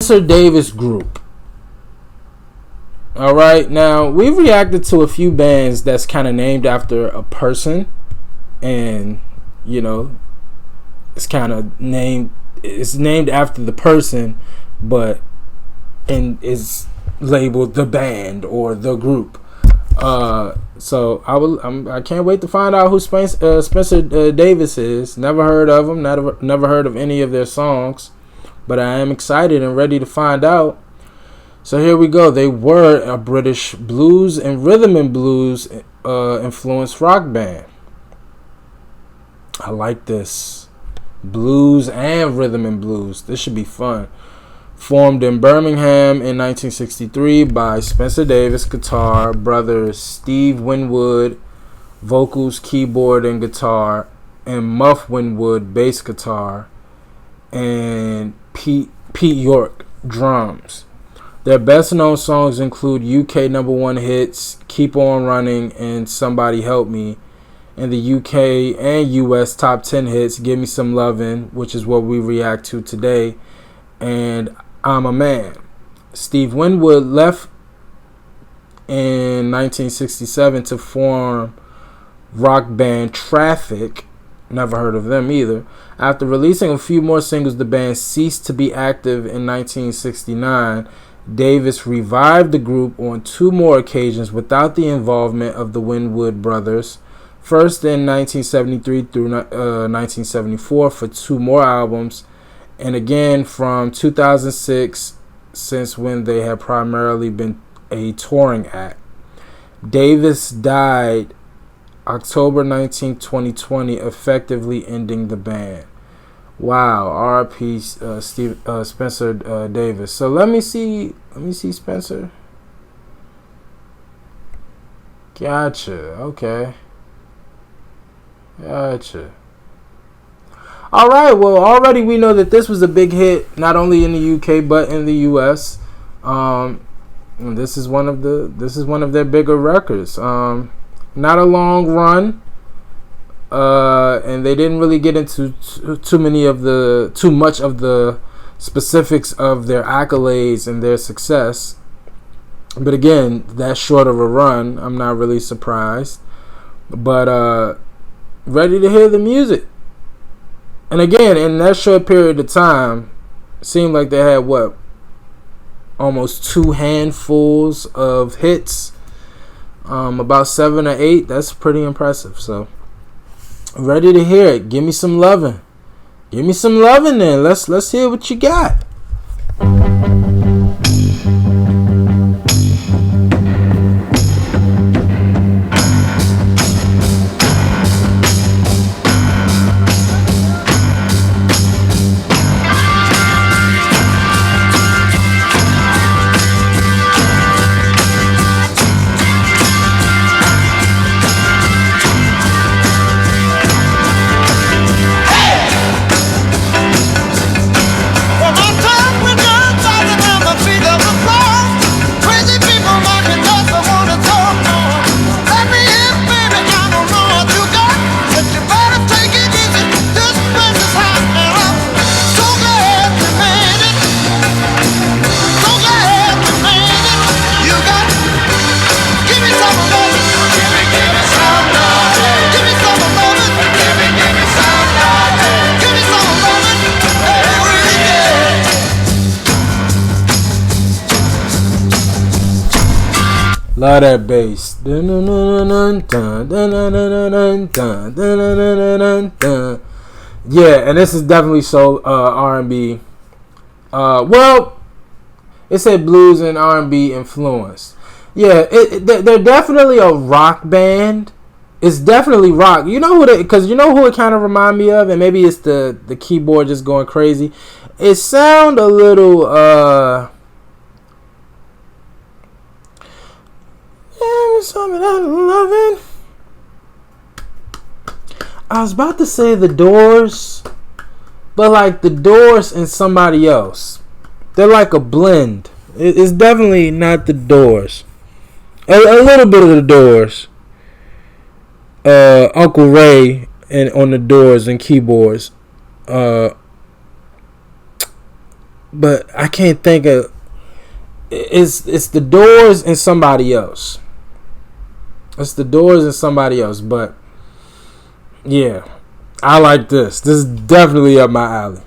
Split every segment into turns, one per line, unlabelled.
Spencer Davis Group. All right, now we've reacted to a few bands that's kind of named after a person, and you know, it's named after the person, but is labeled the band or the group. So I can't wait to find out who Spencer Davis is. Never heard of him. Never heard of any of their songs, but I am excited and ready to find out. So here we go. They were a British blues and rhythm and blues influenced rock band. I like this. Blues and rhythm and blues. This should be fun. Formed in Birmingham in 1963 by Spencer Davis, guitar, brothers Steve Winwood, vocals, keyboard, and guitar, and Muff Winwood, bass guitar, and Pete York, drums. Their best known songs include UK #1 hits, Keep On Running, and Somebody Help Me. And the UK and US top 10 hits, Gimme Some Lovin', which is what we react to today, and I'm a Man. Steve Winwood left in 1967 to form rock band Traffic. Never heard of them either. After releasing a few more singles, the band ceased to be active in 1969. Davis revived the group on 2 more occasions without the involvement of the Winwood brothers. First in 1973 through 1974 for 2 more albums, and again from 2006, since when they had primarily been a touring act. Davis died October 19, 2020, effectively ending the band. Wow, R.I.P. Spencer Davis. So let me see Spencer. Gotcha. Okay. Gotcha. All right. Well, already we know that this was a big hit, not only in the UK but in the US. And this is one of their bigger records. Not a long run, and they didn't really get into too much of the specifics of their accolades and their success. But again, that's short of a run. I'm not really surprised. But ready to hear the music. And again, in that short period of time, it seemed like they had almost 2 handfuls of hits, about 7 or 8. That's pretty impressive. So ready to hear it. Give me some lovin'. Give me some lovin' then. Let's hear what you got. Love that bass. Yeah, and this is definitely so R&B. Well, it said blues and R&B influence. Yeah, they're definitely a rock band. It's definitely rock. You know who it kind of remind me of, and maybe it's the keyboard just going crazy. It sound a little something I'm loving. I was about to say the Doors, but like the Doors and somebody else. They're like a blend. It's definitely not the Doors. A little bit of the Doors. Uncle Ray and on the Doors and keyboards. but I can't think of. It's the Doors and somebody else. It's the Doors and somebody else, but yeah, I like this. This is definitely up my alley.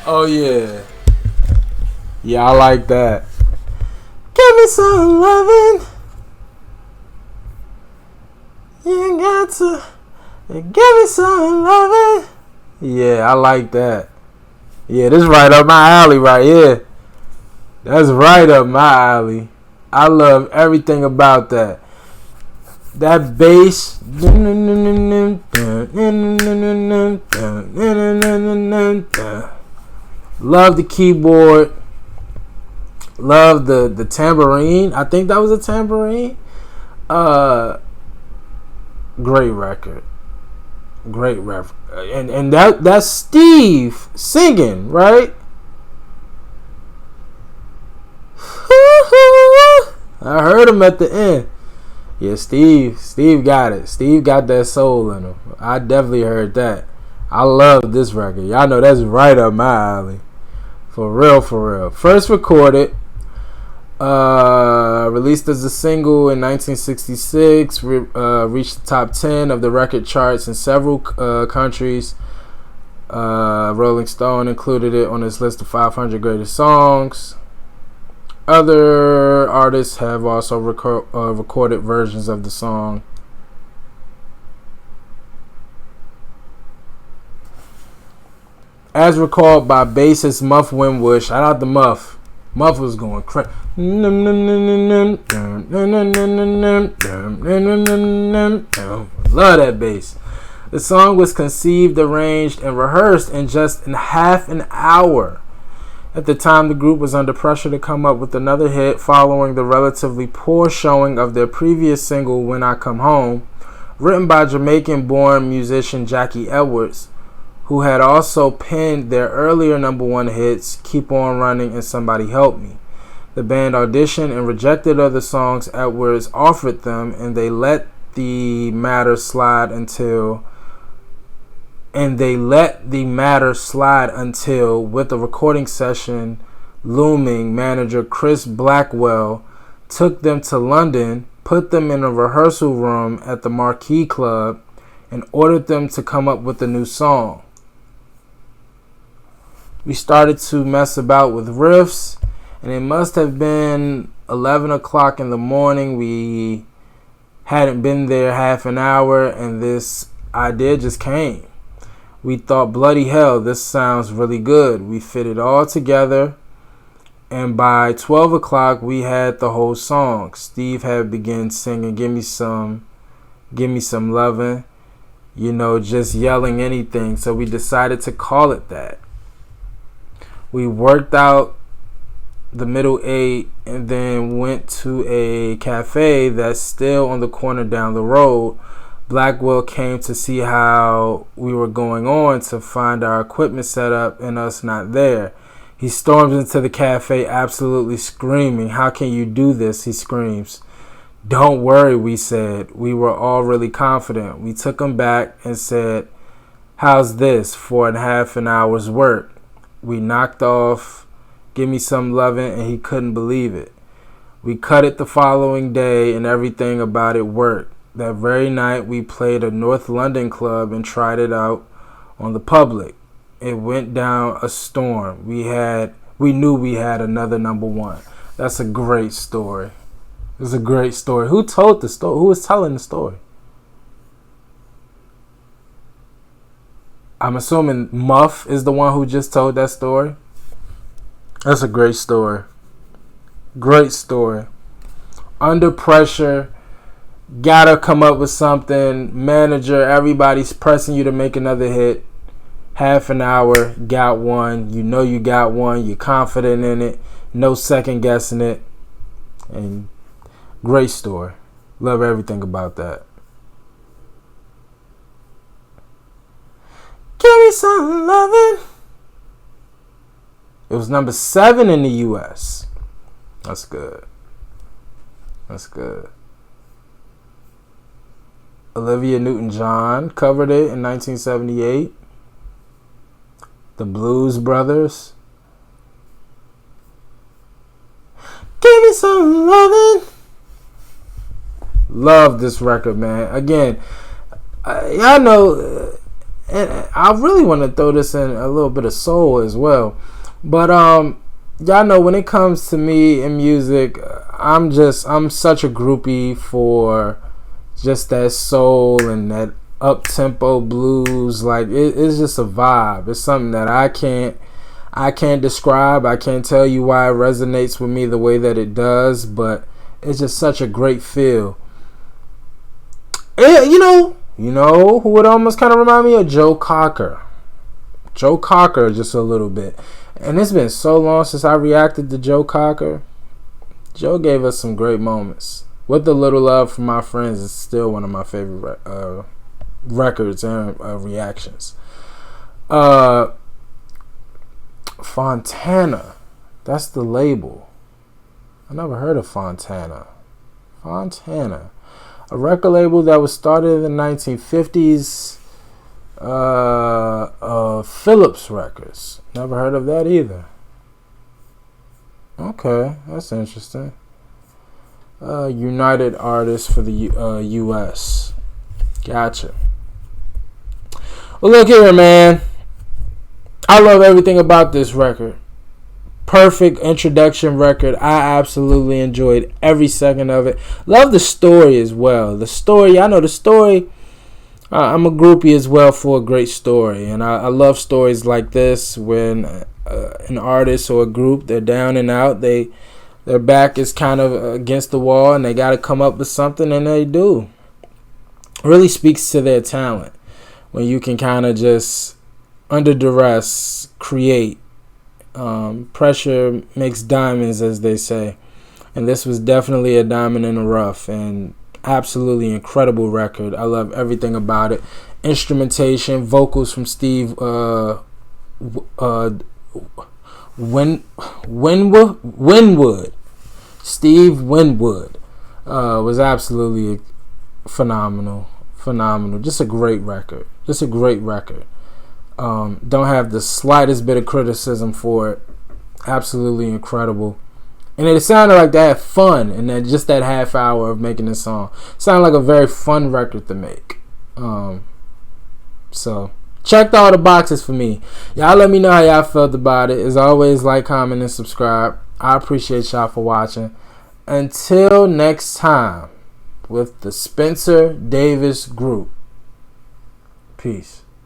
Oh yeah. Yeah, I like that. Give me some lovin'. You got to give me some lovin'. Yeah, I like that. Yeah, this is right up my alley right here. That's right up my alley. I love everything about that. That bass. Love the keyboard. Love the tambourine. I think that was a tambourine. Great record. Great record. And that's Steve singing, right? I heard him at the end. Yeah, Steve got it. Steve got that soul in him. I definitely heard that. I love this record. Y'all know that's right up my alley. For real, for real. First recorded, released as a single in 1966, reached the top 10 of the record charts in several countries. Rolling Stone included it on its list of 500 greatest songs. Other artists have also recorded versions of the song. As recalled by bassist Muff Winwood. Shout out to Muff. Muff was going crazy. Love that bass. The song was conceived, arranged, and rehearsed in just half an hour. At the time, the group was under pressure to come up with another hit following the relatively poor showing of their previous single, When I Come Home, written by Jamaican-born musician Jackie Edwards, who had also penned their earlier number one hits, Keep On Running and Somebody Help Me. The band auditioned and rejected other songs Edwards offered them, and they let the matter slide until, with a recording session looming, manager Chris Blackwell took them to London, put them in a rehearsal room at the Marquee Club, and ordered them to come up with a new song. We started to mess about with riffs, and it must have been 11 o'clock in the morning. We hadn't been there half an hour, and this idea just came. We thought, bloody hell, this sounds really good. We fit it all together, and by 12 o'clock, we had the whole song. Steve had begun singing, give me some lovin', just yelling anything. So we decided to call it that. We worked out the middle 8 and then went to a cafe that's still on the corner down the road. Blackwell came to see how we were going on to find our equipment set up and us not there. He storms into the cafe absolutely screaming. "How can you do this?" he screams. "Don't worry," we said. We were all really confident. We took him back and said, "How's this for half an hour's work?" We knocked off "Gimme Some Lovin'" and he couldn't believe it. We cut it the following day and everything about it worked. That very night we played a North London club and tried it out on the public. It went down a storm. We knew we had another number one. That's a great story. It's a great story. Who told the story? Who was telling the story? I'm assuming Muff is the one who just told that story. That's a great story. Great story. Under pressure, gotta come up with something. Manager, everybody's pressing you to make another hit. Half an hour, got one. You know you got one. You're confident in it. No second guessing it. And great story. Love everything about that. Give me some lovin'. It was number 7 in the U.S. That's good. That's good. Olivia Newton-John covered it in 1978. The Blues Brothers. Give me some lovin'. Love this record, man. Again, y'all know, and I really want to throw this in a little bit of soul as well. But y'all know when it comes to me and music, I'm such a groupie for just that soul and that up-tempo blues. Like it's just a vibe. It's something that I can't describe. I can't tell you why it resonates with me the way that it does, but it's just such a great feel. You know who would almost kind of remind me of Joe Cocker. Joe Cocker, just a little bit. And it's been so long since I reacted to Joe Cocker. Joe gave us some great moments. With a Little Love from My Friends is still one of my favorite records and reactions. Fontana. That's the label. I never heard of Fontana. Fontana. A record label that was started in the 1950s. Phillips Records. Never heard of that either. Okay, that's interesting. United Artists for the U.S. Gotcha. Well, look here, man. I love everything about this record. Perfect introduction record. I absolutely enjoyed every second of it. Love the story as well. The story, I know the story. I'm a groupie as well for a great story. And I love stories like this when an artist or a group, they're down and out. Their back is kind of against the wall and they got to come up with something, and they do. It really speaks to their talent when you can kind of just, under duress, create. Pressure makes diamonds, as they say. And this was definitely a diamond in the rough, and absolutely incredible record. I love everything about it. Instrumentation, vocals from Steve Winwood. Steve Winwood was absolutely phenomenal. Just a great record. Don't have the slightest bit of criticism for it. Absolutely incredible. And it sounded like they had fun in that, just that half hour of making this song. Sounded like a very fun record to make. So checked all the boxes for me. Y'all let me know how y'all felt about it. As always, like, comment, and subscribe. I appreciate y'all for watching. Until next time, with the Spencer Davis Group. Peace.